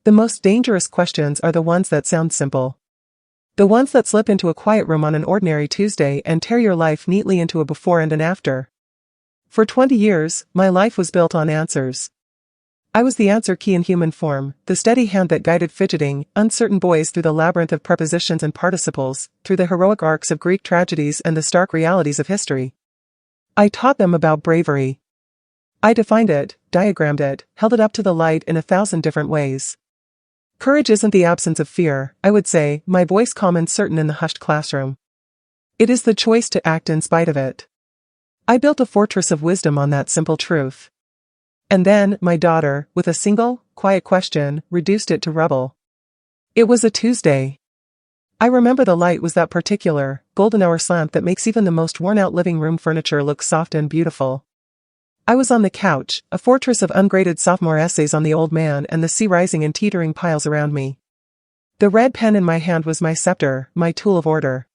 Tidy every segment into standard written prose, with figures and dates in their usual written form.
The most dangerous questions are the ones that sound simple. The ones that slip into a quiet room on an ordinary Tuesday and tear your life neatly into a before and an after. For 20 years, my life was built on answers. I was the answer key in human form, the steady hand that guided fidgeting, uncertain boys through the labyrinth of prepositions and participles, through the heroic arcs of Greek tragedies and the stark realities of history. I taught them about bravery. I defined it, diagrammed it, held it up to the light in 1,000 different ways. Courage isn't the absence of fear, I would say, my voice calm and certain in the hushed classroom. It is the choice to act in spite of it. I built a fortress of wisdom on that simple truth. And then, my daughter, with a single, quiet question, reduced it to rubble. It was a Tuesday. I remember the light was that particular, golden hour slant that makes even the most worn-out living room furniture look soft and beautiful. I was on the couch, a fortress of ungraded sophomore essays on the old man and the sea rising in teetering piles around me. The red pen in my hand was my scepter, my tool of order.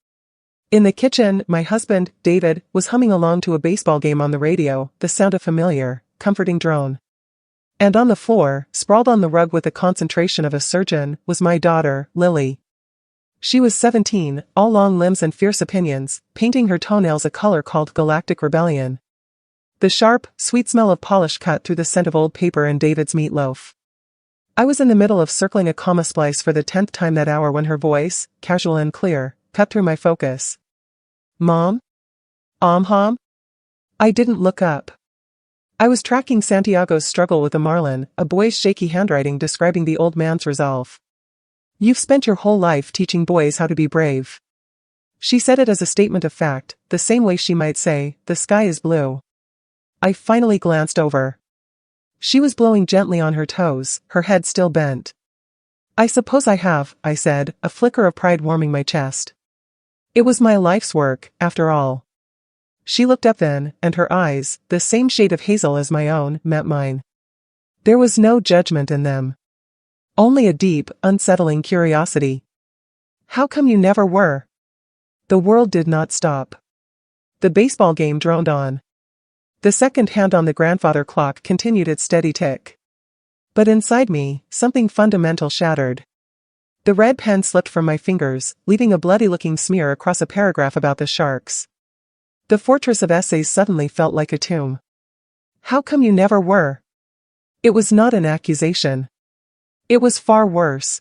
In the kitchen, my husband, David, was humming along to a baseball game on the radio, the sound of familiar, comforting drone. And on the floor, sprawled on the rug with the concentration of a surgeon, was my daughter, Lily. She was 17, all long limbs and fierce opinions, painting her toenails a color called galactic rebellion. The sharp, sweet smell of polish cut through the scent of old paper and David's meatloaf. I was in the middle of circling a comma splice for the 10th time that hour when her voice, casual and clear, cut through my focus. Mom? Hom? I didn't look up. I was tracking Santiago's struggle with the marlin, a boy's shaky handwriting describing the old man's resolve. You've spent your whole life teaching boys how to be brave. She said it as a statement of fact, the same way she might say, the sky is blue. I finally glanced over. She was blowing gently on her toes, her head still bent. I suppose I have, I said, a flicker of pride warming my chest. It was my life's work, after all. She looked up then, and her eyes, the same shade of hazel as my own, met mine. There was no judgment in them. Only a deep, unsettling curiosity. How come you never were? The world did not stop. The baseball game droned on. The second hand on the grandfather clock continued its steady tick. But inside me, something fundamental shattered. The red pen slipped from my fingers, leaving a bloody-looking smear across a paragraph about the sharks. The fortress of essays suddenly felt like a tomb. How come you never were? It was not an accusation. It was far worse.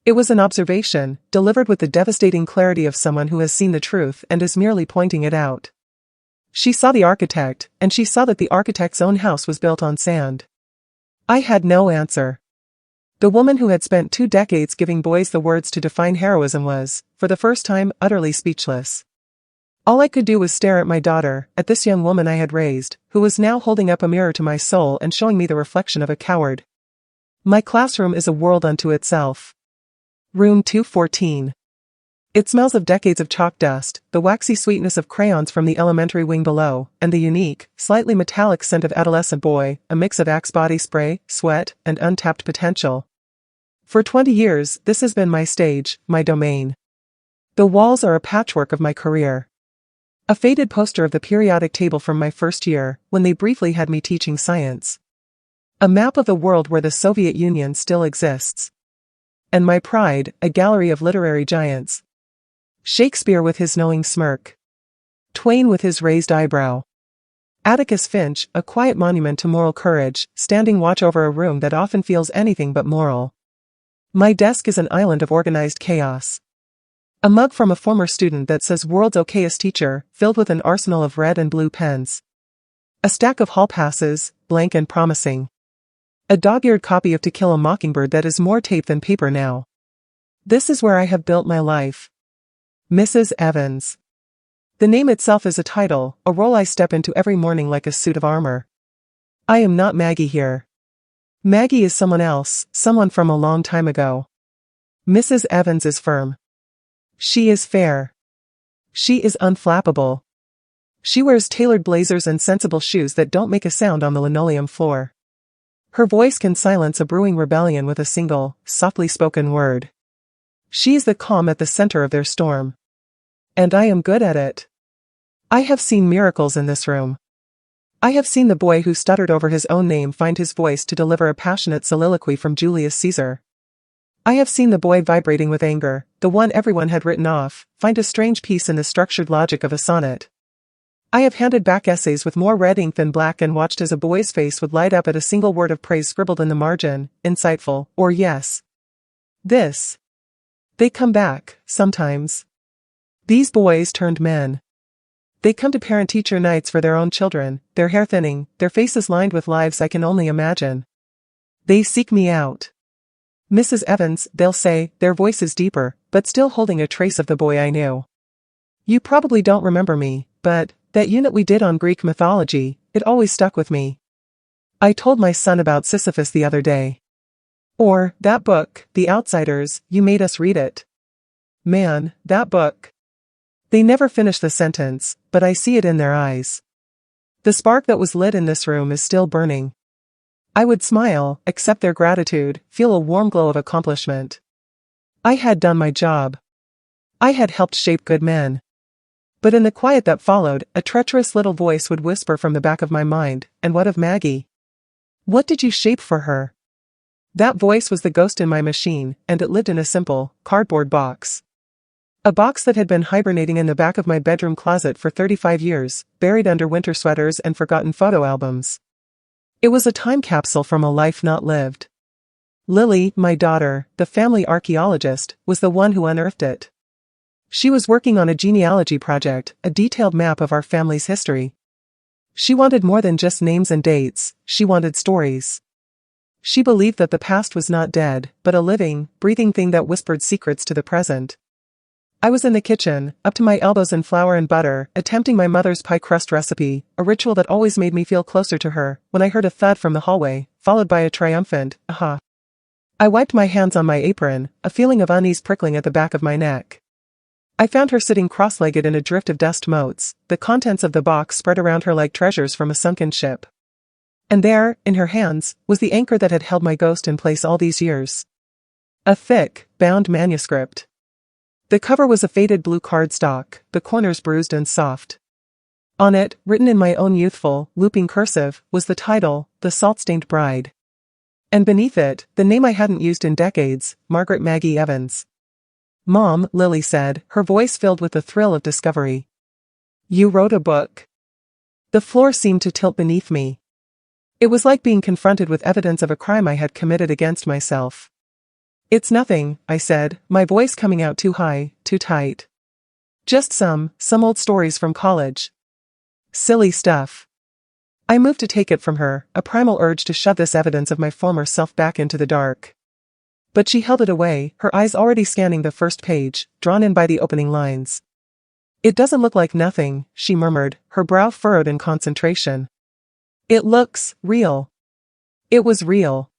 It was an observation, delivered with the devastating clarity of someone who has seen the truth and is merely pointing it out. She saw the architect, and she saw that the architect's own house was built on sand. I had no answer. The woman who had spent 2 decades giving boys the words to define heroism was, for the first time, utterly speechless. All I could do was stare at my daughter, at this young woman I had raised, who was now holding up a mirror to my soul and showing me the reflection of a coward. My classroom is a world unto itself. Room 214. It smells of decades of chalk dust, the waxy sweetness of crayons from the elementary wing below, and the unique, slightly metallic scent of adolescent boy, a mix of Axe body spray, sweat, and untapped potential. For 20 years, this has been my stage, my domain. The walls are a patchwork of my career. A faded poster of the periodic table from my first year, when they briefly had me teaching science. A map of the world where the Soviet Union still exists. And my pride, a gallery of literary giants. Shakespeare with his knowing smirk. Twain with his raised eyebrow. Atticus Finch, a quiet monument to moral courage, standing watch over a room that often feels anything but moral. My desk is an island of organized chaos. A mug from a former student that says world's okayest teacher, filled with an arsenal of red and blue pens. A stack of hall passes, blank and promising. A dog-eared copy of To Kill a Mockingbird that is more tape than paper now. This is where I have built my life. Mrs. Evans. The name itself is a title, a role I step into every morning like a suit of armor. I am not Maggie here. Maggie is someone else, someone from a long time ago. Mrs. Evans is firm. She is fair. She is unflappable. She wears tailored blazers and sensible shoes that don't make a sound on the linoleum floor. Her voice can silence a brewing rebellion with a single, softly spoken word. She is the calm at the center of their storm. And I am good at it. I have seen miracles in this room. I have seen the boy who stuttered over his own name find his voice to deliver a passionate soliloquy from Julius Caesar. I have seen the boy vibrating with anger, the one everyone had written off, find a strange peace in the structured logic of a sonnet. I have handed back essays with more red ink than black and watched as a boy's face would light up at a single word of praise scribbled in the margin, insightful, or yes. This. They come back, sometimes. These boys turned men. They come to parent-teacher nights for their own children, their hair thinning, their faces lined with lives I can only imagine. They seek me out. Mrs. Evans, they'll say, their voices deeper, but still holding a trace of the boy I knew. You probably don't remember me, but that unit we did on Greek mythology, it always stuck with me. I told my son about Sisyphus the other day. Or, that book, The Outsiders, you made us read it. Man, that book. They never finish the sentence, but I see it in their eyes. The spark that was lit in this room is still burning. I would smile, accept their gratitude, feel a warm glow of accomplishment. I had done my job. I had helped shape good men. But in the quiet that followed, a treacherous little voice would whisper from the back of my mind, and what of Maggie? What did you shape for her? That voice was the ghost in my machine, and it lived in a simple, cardboard box. A box that had been hibernating in the back of my bedroom closet for 35 years, buried under winter sweaters and forgotten photo albums. It was a time capsule from a life not lived. Lily, my daughter, the family archaeologist, was the one who unearthed it. She was working on a genealogy project, a detailed map of our family's history. She wanted more than just names and dates, she wanted stories. She believed that the past was not dead, but a living, breathing thing that whispered secrets to the present. I was in the kitchen, up to my elbows in flour and butter, attempting my mother's pie crust recipe, a ritual that always made me feel closer to her, when I heard a thud from the hallway, followed by a triumphant, aha. I wiped my hands on my apron, a feeling of unease prickling at the back of my neck. I found her sitting cross-legged in a drift of dust motes, the contents of the box spread around her like treasures from a sunken ship. And there, in her hands, was the anchor that had held my ghost in place all these years. A thick, bound manuscript. The cover was a faded blue cardstock, the corners bruised and soft. On it, written in my own youthful, looping cursive, was the title, The Salt-Stained Bride. And beneath it, the name I hadn't used in decades, Margaret Maggie Evans. Mom, Lily said, her voice filled with the thrill of discovery. You wrote a book. The floor seemed to tilt beneath me. It was like being confronted with evidence of a crime I had committed against myself. It's nothing, I said, my voice coming out too high, too tight. Just some old stories from college. Silly stuff. I moved to take it from her, a primal urge to shove this evidence of my former self back into the dark. But she held it away, her eyes already scanning the first page, drawn in by the opening lines. It doesn't look like nothing, she murmured, her brow furrowed in concentration. It looks real. It was real.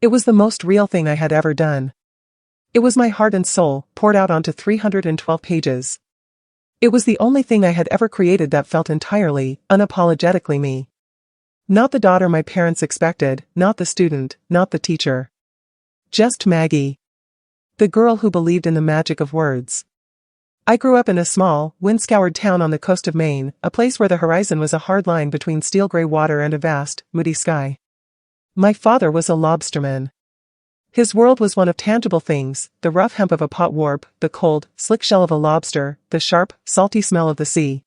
It was the most real thing I had ever done. It was my heart and soul, poured out onto 312 pages. It was the only thing I had ever created that felt entirely, unapologetically me. Not the daughter my parents expected, not the student, not the teacher. Just Maggie. The girl who believed in the magic of words. I grew up in a small, wind-scoured town on the coast of Maine, a place where the horizon was a hard line between steel-gray water and a vast, moody sky. My father was a lobsterman. His world was one of tangible things, the rough hemp of a pot warp, the cold, slick shell of a lobster, the sharp, salty smell of the sea.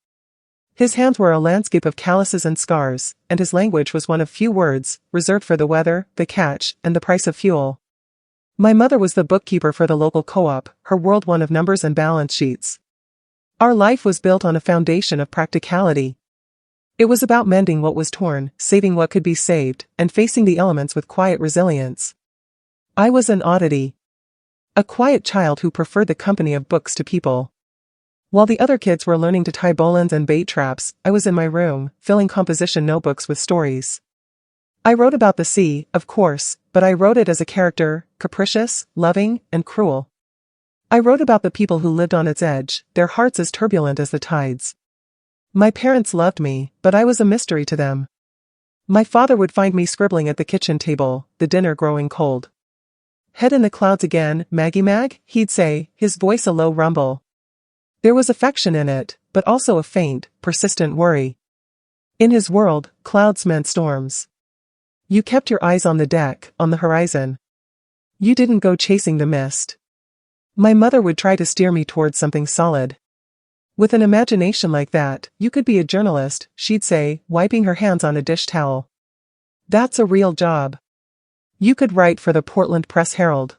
His hands were a landscape of calluses and scars, and his language was one of few words, reserved for the weather, the catch, and the price of fuel. My mother was the bookkeeper for the local co-op, her world one of numbers and balance sheets. Our life was built on a foundation of practicality. It was about mending what was torn, saving what could be saved, and facing the elements with quiet resilience. I was an oddity. A quiet child who preferred the company of books to people. While the other kids were learning to tie bowlines and bait traps, I was in my room, filling composition notebooks with stories. I wrote about the sea, of course, but I wrote it as a character, capricious, loving, and cruel. I wrote about the people who lived on its edge, their hearts as turbulent as the tides. My parents loved me, but I was a mystery to them. My father would find me scribbling at the kitchen table, the dinner growing cold. Head in the clouds again, Maggie Mag, he'd say, his voice a low rumble. There was affection in it, but also a faint, persistent worry. In his world, clouds meant storms. You kept your eyes on the deck, on the horizon. You didn't go chasing the mist. My mother would try to steer me towards something solid. With an imagination like that, you could be a journalist, she'd say, wiping her hands on a dish towel. That's a real job. You could write for the Portland Press Herald.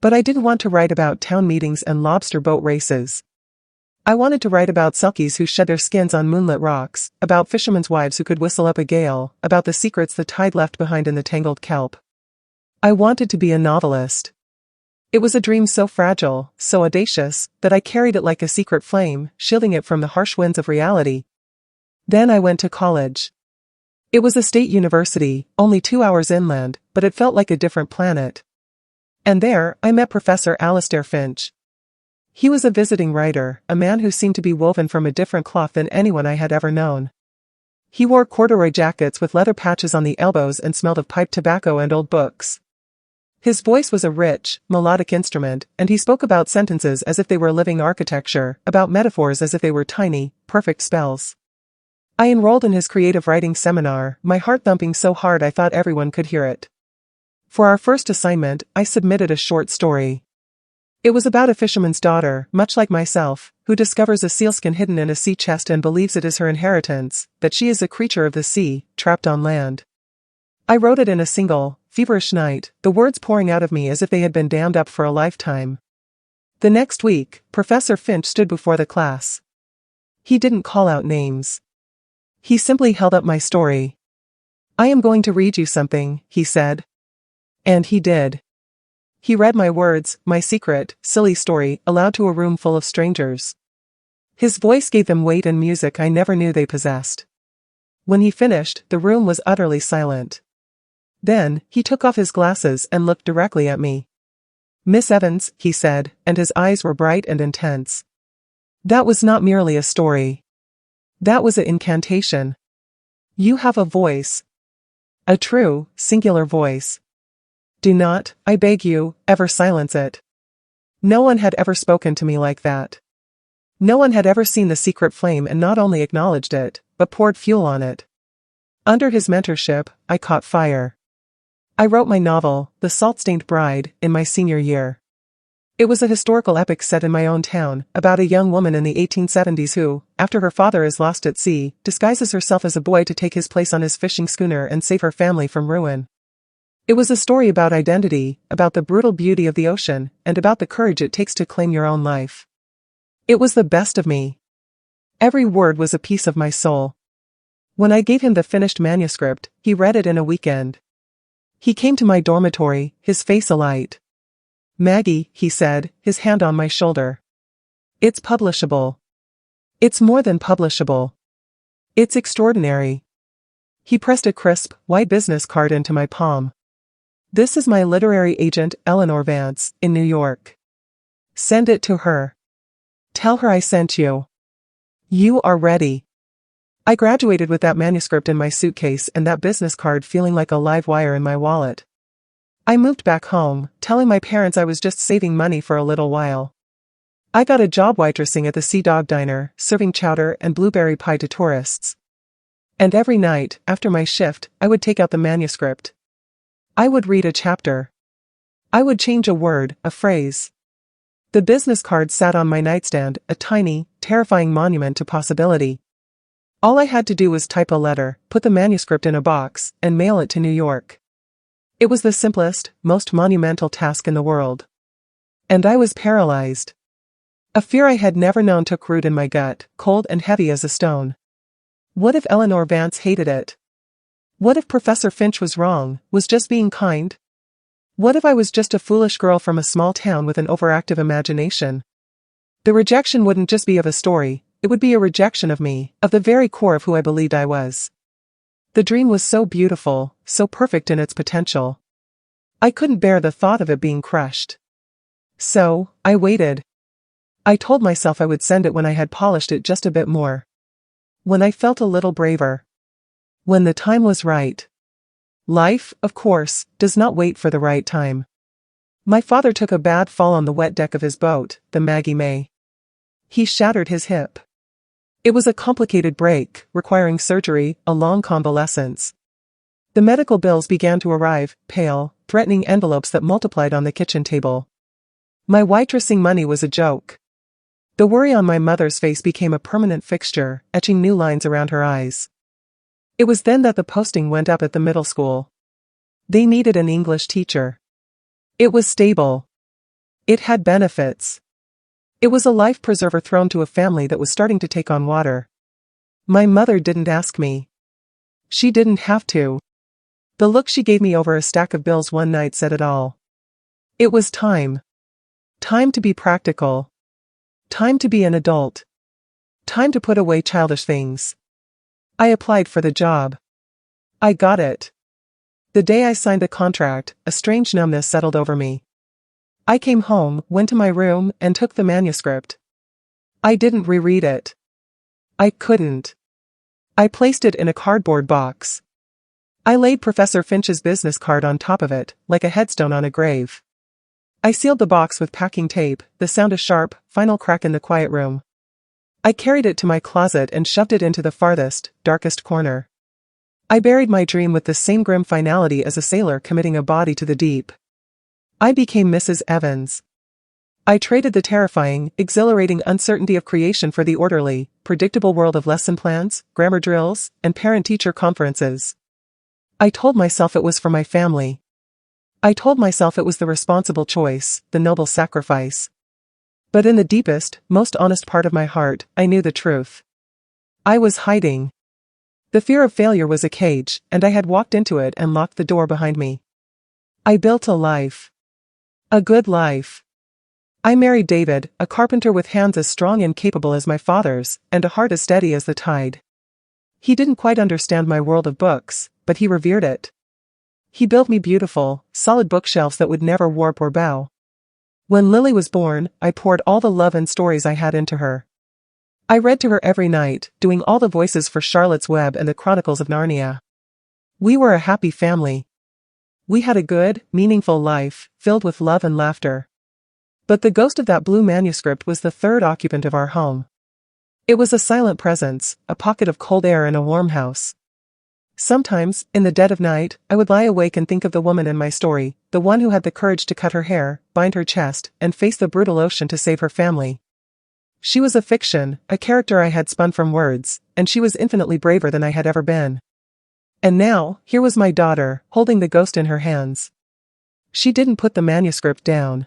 But I didn't want to write about town meetings and lobster boat races. I wanted to write about selkies who shed their skins on moonlit rocks, about fishermen's wives who could whistle up a gale, about the secrets the tide left behind in the tangled kelp. I wanted to be a novelist. It was a dream so fragile, so audacious, that I carried it like a secret flame, shielding it from the harsh winds of reality. Then I went to college. It was a state university, only 2 hours inland, but it felt like a different planet. And there, I met Professor Alistair Finch. He was a visiting writer, a man who seemed to be woven from a different cloth than anyone I had ever known. He wore corduroy jackets with leather patches on the elbows and smelled of pipe tobacco and old books. His voice was a rich, melodic instrument, and he spoke about sentences as if they were living architecture, about metaphors as if they were tiny, perfect spells. I enrolled in his creative writing seminar, my heart thumping so hard I thought everyone could hear it. For our first assignment, I submitted a short story. It was about a fisherman's daughter, much like myself, who discovers a sealskin hidden in a sea chest and believes it is her inheritance, that she is a creature of the sea, trapped on land. I wrote it in a single, feverish night, the words pouring out of me as if they had been dammed up for a lifetime. The next week, Professor Finch stood before the class. He didn't call out names. He simply held up my story. "I am going to read you something," he said. And he did. He read my words, my secret, silly story, aloud to a room full of strangers. His voice gave them weight and music I never knew they possessed. When he finished, the room was utterly silent. Then, he took off his glasses and looked directly at me. "Miss Evans," he said, and his eyes were bright and intense. "That was not merely a story. That was an incantation. You have a voice. A true, singular voice. Do not, I beg you, ever silence it." No one had ever spoken to me like that. No one had ever seen the secret flame and not only acknowledged it, but poured fuel on it. Under his mentorship, I caught fire. I wrote my novel, The Salt-Stained Bride, in my senior year. It was a historical epic set in my own town, about a young woman in the 1870s who, after her father is lost at sea, disguises herself as a boy to take his place on his fishing schooner and save her family from ruin. It was a story about identity, about the brutal beauty of the ocean, and about the courage it takes to claim your own life. It was the best of me. Every word was a piece of my soul. When I gave him the finished manuscript, he read it in a weekend. He came to my dormitory, his face alight. "Maggie," he said, his hand on my shoulder. "It's publishable. It's more than publishable. It's extraordinary." He pressed a crisp, white business card into my palm. "This is my literary agent, Eleanor Vance, in New York. Send it to her. Tell her I sent you. You are ready." I graduated with that manuscript in my suitcase and that business card feeling like a live wire in my wallet. I moved back home, telling my parents I was just saving money for a little while. I got a job waitressing at the Sea Dog Diner, serving chowder and blueberry pie to tourists. And every night, after my shift, I would take out the manuscript. I would read a chapter. I would change a word, a phrase. The business card sat on my nightstand, a tiny, terrifying monument to possibility. All I had to do was type a letter, put the manuscript in a box, and mail it to New York. It was the simplest, most monumental task in the world. And I was paralyzed. A fear I had never known took root in my gut, cold and heavy as a stone. What if Eleanor Vance hated it? What if Professor Finch was wrong, was just being kind? What if I was just a foolish girl from a small town with an overactive imagination? The rejection wouldn't just be of a story, it would be a rejection of me, of the very core of who I believed I was. The dream was so beautiful, so perfect in its potential. I couldn't bear the thought of it being crushed. So, I waited. I told myself I would send it when I had polished it just a bit more. When I felt a little braver. When the time was right. Life, of course, does not wait for the right time. My father took a bad fall on the wet deck of his boat, the Maggie May. He shattered his hip. It was a complicated break, requiring surgery, a long convalescence. The medical bills began to arrive, pale, threatening envelopes that multiplied on the kitchen table. My waitressing money was a joke. The worry on my mother's face became a permanent fixture, etching new lines around her eyes. It was then that the posting went up at the middle school. They needed an English teacher. It was stable. It had benefits. It was a life preserver thrown to a family that was starting to take on water. My mother didn't ask me. She didn't have to. The look she gave me over a stack of bills one night said it all. It was time. Time to be practical. Time to be an adult. Time to put away childish things. I applied for the job. I got it. The day I signed the contract, a strange numbness settled over me. I came home, went to my room, and took the manuscript. I didn't reread it. I couldn't. I placed it in a cardboard box. I laid Professor Finch's business card on top of it, like a headstone on a grave. I sealed the box with packing tape, the sound a sharp, final crack in the quiet room. I carried it to my closet and shoved it into the farthest, darkest corner. I buried my dream with the same grim finality as a sailor committing a body to the deep. I became Mrs. Evans. I traded the terrifying, exhilarating uncertainty of creation for the orderly, predictable world of lesson plans, grammar drills, and parent-teacher conferences. I told myself it was for my family. I told myself it was the responsible choice, the noble sacrifice. But in the deepest, most honest part of my heart, I knew the truth. I was hiding. The fear of failure was a cage, and I had walked into it and locked the door behind me. I built a life. A good life. I married David, a carpenter with hands as strong and capable as my father's, and a heart as steady as the tide. He didn't quite understand my world of books, but he revered it. He built me beautiful, solid bookshelves that would never warp or bow. When Lily was born, I poured all the love and stories I had into her. I read to her every night, doing all the voices for Charlotte's Web and the Chronicles of Narnia. We were a happy family. We had a good, meaningful life, filled with love and laughter. But the ghost of that blue manuscript was the third occupant of our home. It was a silent presence, a pocket of cold air in a warm house. Sometimes, in the dead of night, I would lie awake and think of the woman in my story, the one who had the courage to cut her hair, bind her chest, and face the brutal ocean to save her family. She was a fiction, a character I had spun from words, and she was infinitely braver than I had ever been. And now, here was my daughter, holding the ghost in her hands. She didn't put the manuscript down.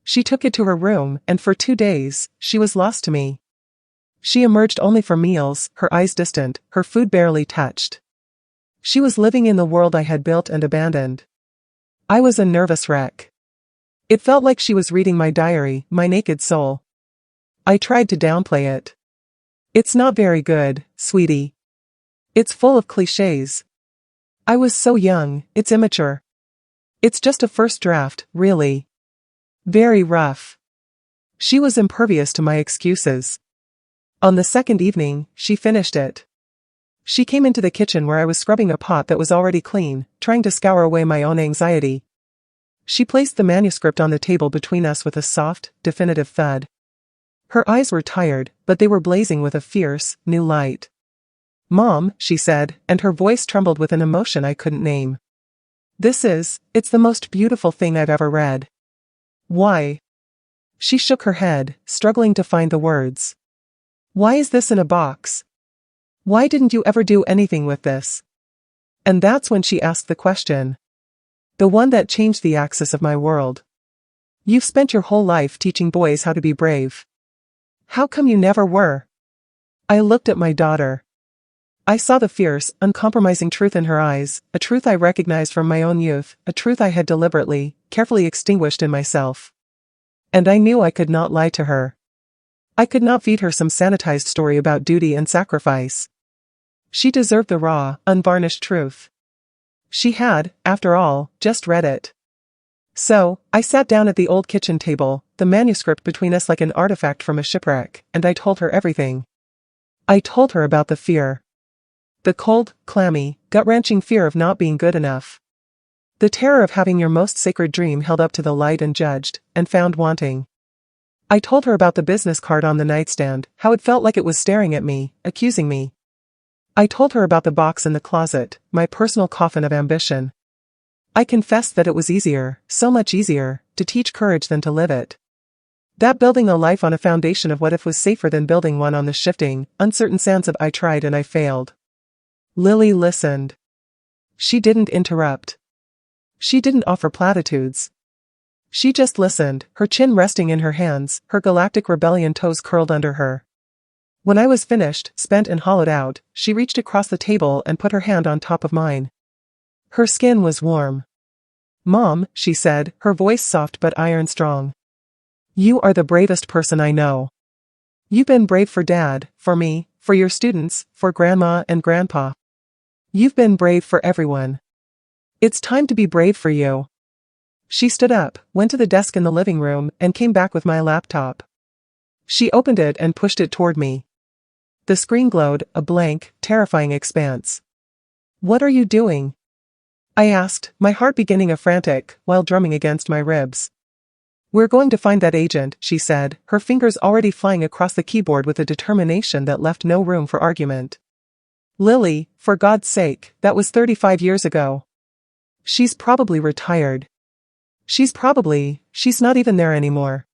She took it to her room, and for 2 days, she was lost to me. She emerged only for meals, her eyes distant, her food barely touched. She was living in the world I had built and abandoned. I was a nervous wreck. It felt like she was reading my diary, my naked soul. I tried to downplay it. It's not very good, sweetie. It's full of clichés. I was so young, it's immature. It's just a first draft, really. Very rough. She was impervious to my excuses. On the second evening, she finished it. She came into the kitchen where I was scrubbing a pot that was already clean, trying to scour away my own anxiety. She placed the manuscript on the table between us with a soft, definitive thud. Her eyes were tired, but they were blazing with a fierce, new light. "Mom," she said, and her voice trembled with an emotion I couldn't name. It's the most beautiful thing I've ever read." "Why?" She shook her head, struggling to find the words. "Why is this in a box? Why didn't you ever do anything with this?" And that's when she asked the question. The one that changed the axis of my world. "You've spent your whole life teaching boys how to be brave. How come you never were?" I looked at my daughter. I saw the fierce, uncompromising truth in her eyes, a truth I recognized from my own youth, a truth I had deliberately, carefully extinguished in myself. And I knew I could not lie to her. I could not feed her some sanitized story about duty and sacrifice. She deserved the raw, unvarnished truth. She had, after all, just read it. So, I sat down at the old kitchen table, the manuscript between us like an artifact from a shipwreck, and I told her everything. I told her about the fear. The cold, clammy, gut-wrenching fear of not being good enough. The terror of having your most sacred dream held up to the light and judged, and found wanting. I told her about the business card on the nightstand, how it felt like it was staring at me, accusing me. I told her about the box in the closet, my personal coffin of ambition. I confessed that it was easier, so much easier, to teach courage than to live it. That building a life on a foundation of what if was safer than building one on the shifting, uncertain sands of I tried and I failed. Lily listened. She didn't interrupt. She didn't offer platitudes. She just listened, her chin resting in her hands, her galactic rebellion toes curled under her. When I was finished, spent and hollowed out, she reached across the table and put her hand on top of mine. Her skin was warm. "Mom," she said, her voice soft but iron strong. "You are the bravest person I know. You've been brave for Dad, for me, for your students, for Grandma and Grandpa. You've been brave for everyone. It's time to be brave for you." She stood up, went to the desk in the living room, and came back with my laptop. She opened it and pushed it toward me. The screen glowed, a blank, terrifying expanse. "What are you doing?" I asked, my heart beginning a frantic, while drumming against my ribs. "We're going to find that agent," she said, her fingers already flying across the keyboard with a determination that left no room for argument. "Lily, for God's sake, that was 35 years ago. She's probably retired. She's not even there anymore."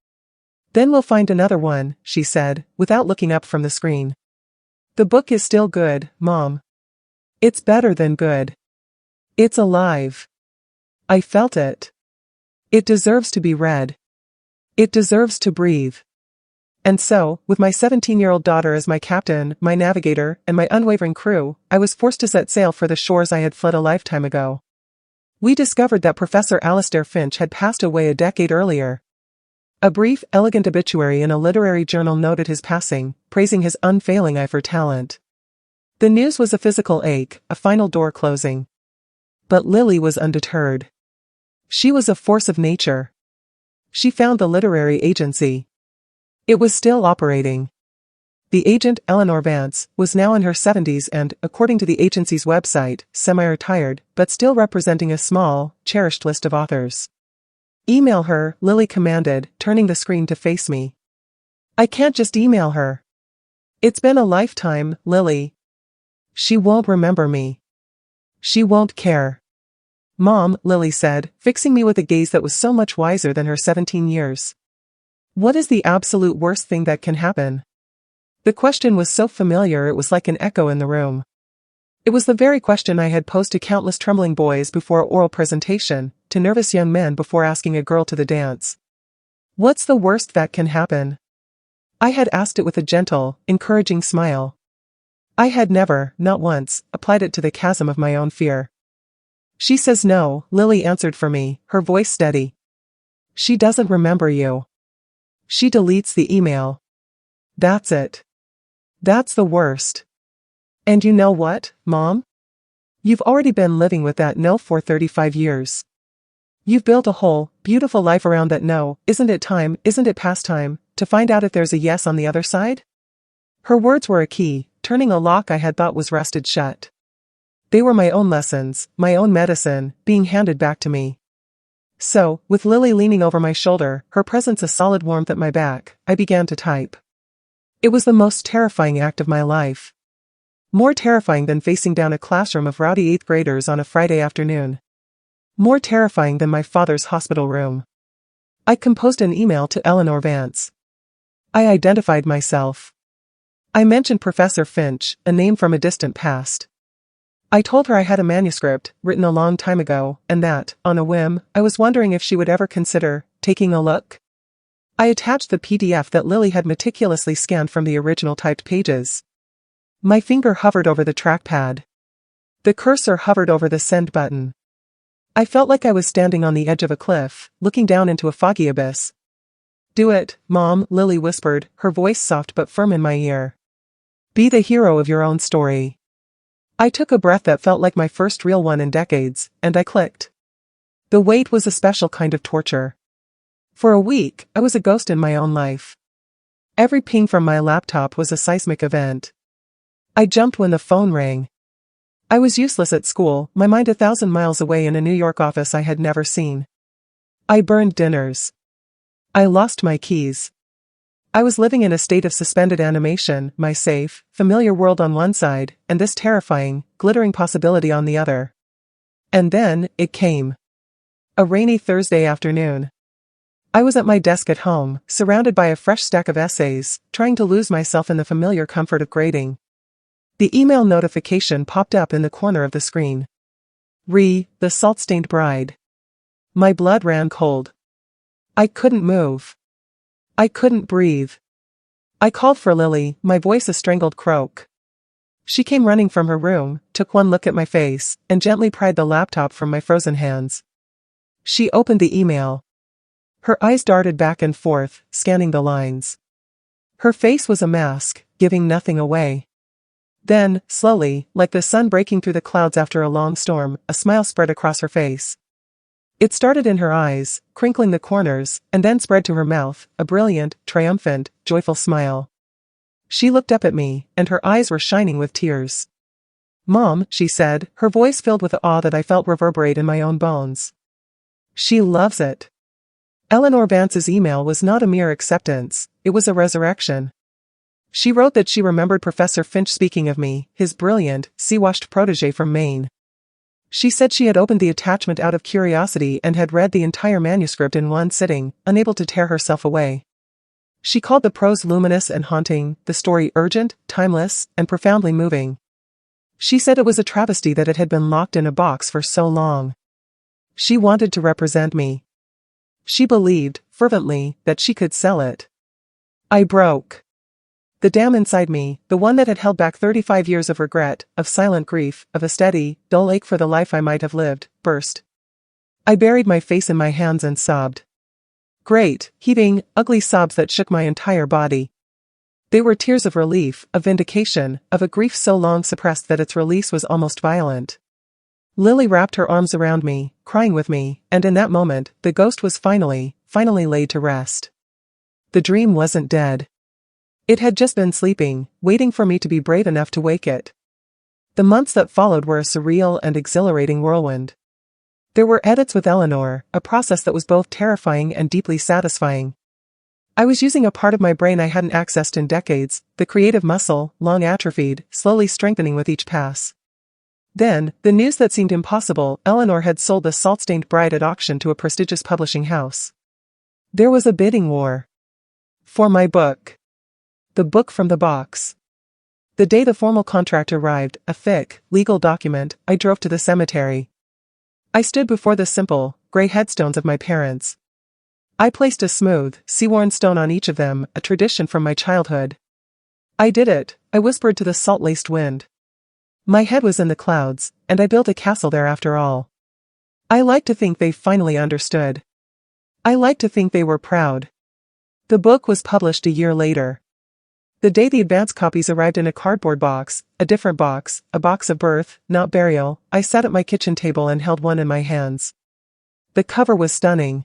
"Then we'll find another one," she said, without looking up from the screen. "The book is still good, Mom. It's better than good. It's alive. I felt it. It deserves to be read. It deserves to breathe." And so, with my 17-year-old daughter as my captain, my navigator, and my unwavering crew, I was forced to set sail for the shores I had fled a lifetime ago. We discovered that Professor Alistair Finch had passed away a decade earlier. A brief, elegant obituary in a literary journal noted his passing, praising his unfailing eye for talent. The news was a physical ache, a final door closing. But Lily was undeterred. She was a force of nature. She found the literary agency. It was still operating. The agent, Eleanor Vance, was now in her 70s and, according to the agency's website, semi-retired, but still representing a small, cherished list of authors. "Email her," Lily commanded, turning the screen to face me. "I can't just email her. It's been a lifetime, Lily. She won't remember me. She won't care." "Mom," Lily said, fixing me with a gaze that was so much wiser than her 17 years. "What is the absolute worst thing that can happen?" The question was so familiar it was like an echo in the room. It was the very question I had posed to countless trembling boys before oral presentation, to nervous young men before asking a girl to the dance. "What's the worst that can happen?" I had asked it with a gentle, encouraging smile. I had never, not once, applied it to the chasm of my own fear. "She says no," Lily answered for me, her voice steady. "She doesn't remember you. She deletes the email. That's it. That's the worst. And you know what, Mom? You've already been living with that no for 35 years. You've built a whole, beautiful life around that no. Isn't it past time, to find out if there's a yes on the other side?" Her words were a key, turning a lock I had thought was rusted shut. They were my own lessons, my own medicine, being handed back to me. So, with Lily leaning over my shoulder, her presence a solid warmth at my back, I began to type. It was the most terrifying act of my life. More terrifying than facing down a classroom of rowdy 8th graders on a Friday afternoon. More terrifying than my father's hospital room. I composed an email to Eleanor Vance. I identified myself. I mentioned Professor Finch, a name from a distant past. I told her I had a manuscript, written a long time ago, and that, on a whim, I was wondering if she would ever consider taking a look. I attached the PDF that Lily had meticulously scanned from the original typed pages. My finger hovered over the trackpad. The cursor hovered over the send button. I felt like I was standing on the edge of a cliff, looking down into a foggy abyss. "Do it, Mom," Lily whispered, her voice soft but firm in my ear. "Be the hero of your own story." I took a breath that felt like my first real one in decades, and I clicked. The wait was a special kind of torture. For a week, I was a ghost in my own life. Every ping from my laptop was a seismic event. I jumped when the phone rang. I was useless at school, my mind 1,000 miles away in a New York office I had never seen. I burned dinners. I lost my keys. I was living in a state of suspended animation, my safe, familiar world on one side, and this terrifying, glittering possibility on the other. And then, it came. A rainy Thursday afternoon. I was at my desk at home, surrounded by a fresh stack of essays, trying to lose myself in the familiar comfort of grading. The email notification popped up in the corner of the screen. The salt-stained bride. My blood ran cold. I couldn't move. I couldn't breathe. I called for Lily, my voice a strangled croak. She came running from her room, took one look at my face, and gently pried the laptop from my frozen hands. She opened the email. Her eyes darted back and forth, scanning the lines. Her face was a mask, giving nothing away. Then, slowly, like the sun breaking through the clouds after a long storm, a smile spread across her face. It started in her eyes, crinkling the corners, and then spread to her mouth, a brilliant, triumphant, joyful smile. She looked up at me, and her eyes were shining with tears. "Mom," she said, her voice filled with awe that I felt reverberate in my own bones. "She loves it." Eleanor Vance's email was not a mere acceptance, it was a resurrection. She wrote that she remembered Professor Finch speaking of me, his brilliant, sea-washed protégé from Maine. She said she had opened the attachment out of curiosity and had read the entire manuscript in one sitting, unable to tear herself away. She called the prose luminous and haunting, the story urgent, timeless, and profoundly moving. She said it was a travesty that it had been locked in a box for so long. She wanted to represent me. She believed, fervently, that she could sell it. I broke. The dam inside me, the one that had held back 35 years of regret, of silent grief, of a steady, dull ache for the life I might have lived, burst. I buried my face in my hands and sobbed. Great, heaving, ugly sobs that shook my entire body. They were tears of relief, of vindication, of a grief so long suppressed that its release was almost violent. Lily wrapped her arms around me, crying with me, and in that moment, the ghost was finally laid to rest. The dream wasn't dead. It had just been sleeping, waiting for me to be brave enough to wake it. The months that followed were a surreal and exhilarating whirlwind. There were edits with Eleanor, a process that was both terrifying and deeply satisfying. I was using a part of my brain I hadn't accessed in decades, the creative muscle, long atrophied, slowly strengthening with each pass. Then, the news that seemed impossible, Eleanor had sold The Salt-Stained Bride at auction to a prestigious publishing house. There was a bidding war. For my book. The book from the box. The day the formal contract arrived, a thick, legal document, I drove to the cemetery. I stood before the simple, gray headstones of my parents. I placed a smooth, sea-worn stone on each of them, a tradition from my childhood. I did it, I whispered to the salt-laced wind. My head was in the clouds, and I built a castle there after all. I like to think they finally understood. I like to think they were proud. The book was published a year later. The day the advance copies arrived in a cardboard box, a different box, a box of birth, not burial, I sat at my kitchen table and held one in my hands. The cover was stunning.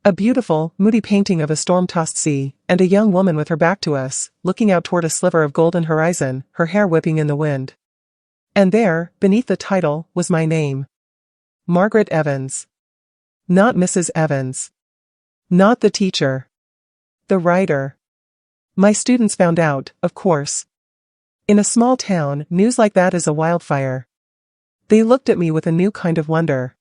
A beautiful, moody painting of a storm-tossed sea, and a young woman with her back to us, looking out toward a sliver of golden horizon, her hair whipping in the wind. And there, beneath the title, was my name. Margaret Evans. Not Mrs. Evans. Not the teacher. The writer. My students found out, of course. In a small town, news like that is a wildfire. They looked at me with a new kind of wonder.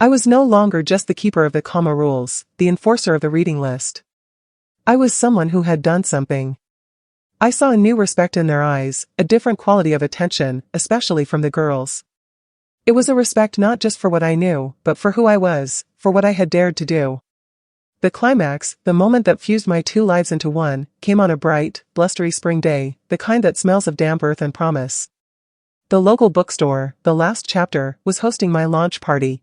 I was no longer just the keeper of the comma rules, the enforcer of the reading list. I was someone who had done something. I saw a new respect in their eyes, a different quality of attention, especially from the girls. It was a respect not just for what I knew, but for who I was, for what I had dared to do. The climax, the moment that fused my two lives into one, came on a bright, blustery spring day, the kind that smells of damp earth and promise. The local bookstore, The Last Chapter, was hosting my launch party.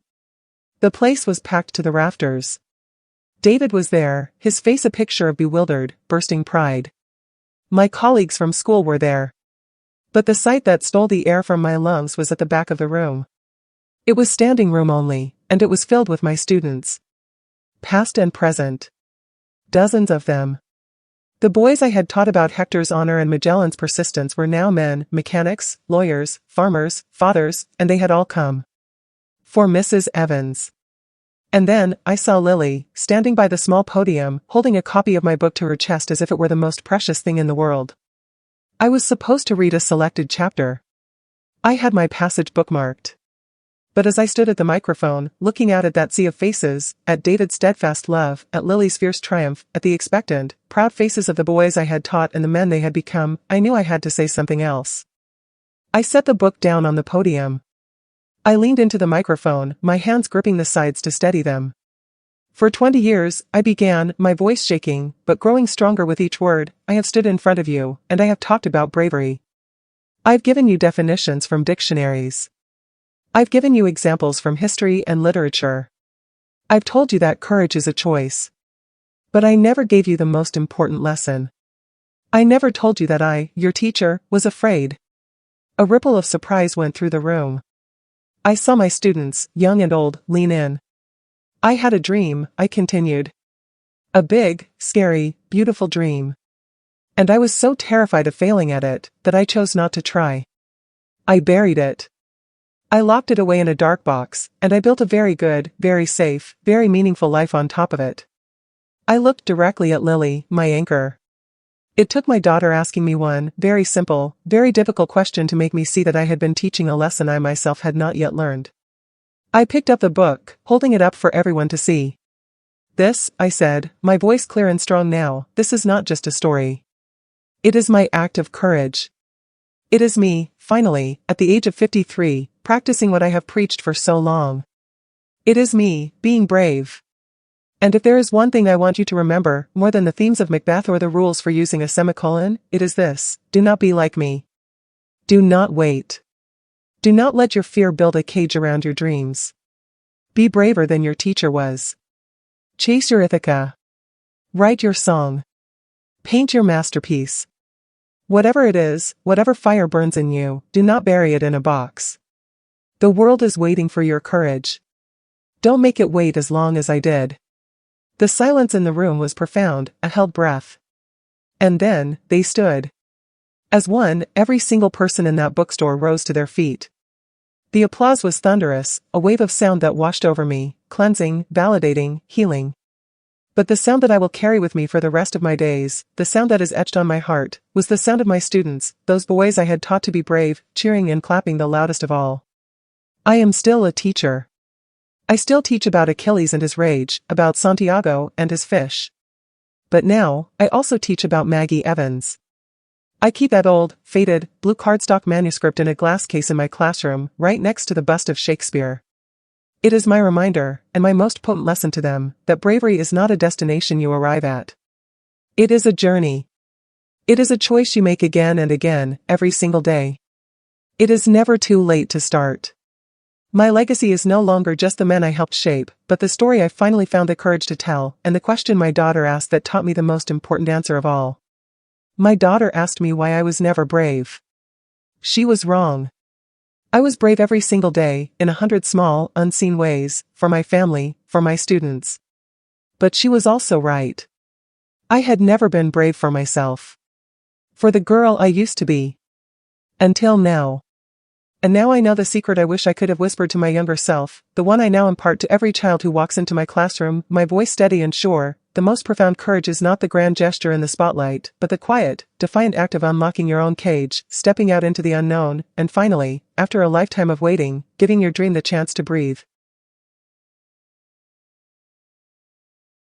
The place was packed to the rafters. David was there, his face a picture of bewildered, bursting pride. My colleagues from school were there. But the sight that stole the air from my lungs was at the back of the room. It was standing room only, and it was filled with my students. Past and present. Dozens of them. The boys I had taught about Hector's honor and Magellan's persistence were now men, mechanics, lawyers, farmers, fathers, and they had all come. For Mrs. Evans. And then, I saw Lily, standing by the small podium, holding a copy of my book to her chest as if it were the most precious thing in the world. I was supposed to read a selected chapter. I had my passage bookmarked. But as I stood at the microphone, looking out at that sea of faces, at David's steadfast love, at Lily's fierce triumph, at the expectant, proud faces of the boys I had taught and the men they had become, I knew I had to say something else. I set the book down on the podium. I leaned into the microphone, my hands gripping the sides to steady them. For 20 years, I began, my voice shaking, but growing stronger with each word, I have stood in front of you, and I have talked about bravery. I've given you definitions from dictionaries. I've given you examples from history and literature. I've told you that courage is a choice. But I never gave you the most important lesson. I never told you that I, your teacher, was afraid. A ripple of surprise went through the room. I saw my students, young and old, lean in. I had a dream, I continued. A big, scary, beautiful dream. And I was so terrified of failing at it, that I chose not to try. I buried it. I locked it away in a dark box, and I built a very good, very safe, very meaningful life on top of it. I looked directly at Lily, my anchor. It took my daughter asking me one, very simple, very difficult question to make me see that I had been teaching a lesson I myself had not yet learned. I picked up the book, holding it up for everyone to see. This, I said, my voice clear and strong now, this is not just a story. It is my act of courage. It is me, finally, at the age of 53, practicing what I have preached for so long. It is me, being brave. And if there is one thing I want you to remember, more than the themes of Macbeth or the rules for using a semicolon, it is this: do not be like me. Do not wait. Do not let your fear build a cage around your dreams. Be braver than your teacher was. Chase your Ithaca. Write your song. Paint your masterpiece. Whatever it is, whatever fire burns in you, do not bury it in a box. The world is waiting for your courage. Don't make it wait as long as I did. The silence in the room was profound, a held breath. And then, they stood. As one, every single person in that bookstore rose to their feet. The applause was thunderous, a wave of sound that washed over me, cleansing, validating, healing. But the sound that I will carry with me for the rest of my days, the sound that is etched on my heart, was the sound of my students, those boys I had taught to be brave, cheering and clapping the loudest of all. I am still a teacher. I still teach about Achilles and his rage, about Santiago and his fish. But now, I also teach about Maggie Evans. I keep that old, faded, blue cardstock manuscript in a glass case in my classroom, right next to the bust of Shakespeare. It is my reminder, and my most potent lesson to them, that bravery is not a destination you arrive at. It is a journey. It is a choice you make again and again, every single day. It is never too late to start. My legacy is no longer just the men I helped shape, but the story I finally found the courage to tell, and the question my daughter asked that taught me the most important answer of all. My daughter asked me why I was never brave. She was wrong. I was brave every single day, in 100 small, unseen ways, for my family, for my students. But she was also right. I had never been brave for myself. For the girl I used to be. Until now. And now I know the secret I wish I could have whispered to my younger self, the one I now impart to every child who walks into my classroom, my voice steady and sure. The most profound courage is not the grand gesture in the spotlight, but the quiet, defiant act of unlocking your own cage, stepping out into the unknown, and finally, after a lifetime of waiting, giving your dream the chance to breathe.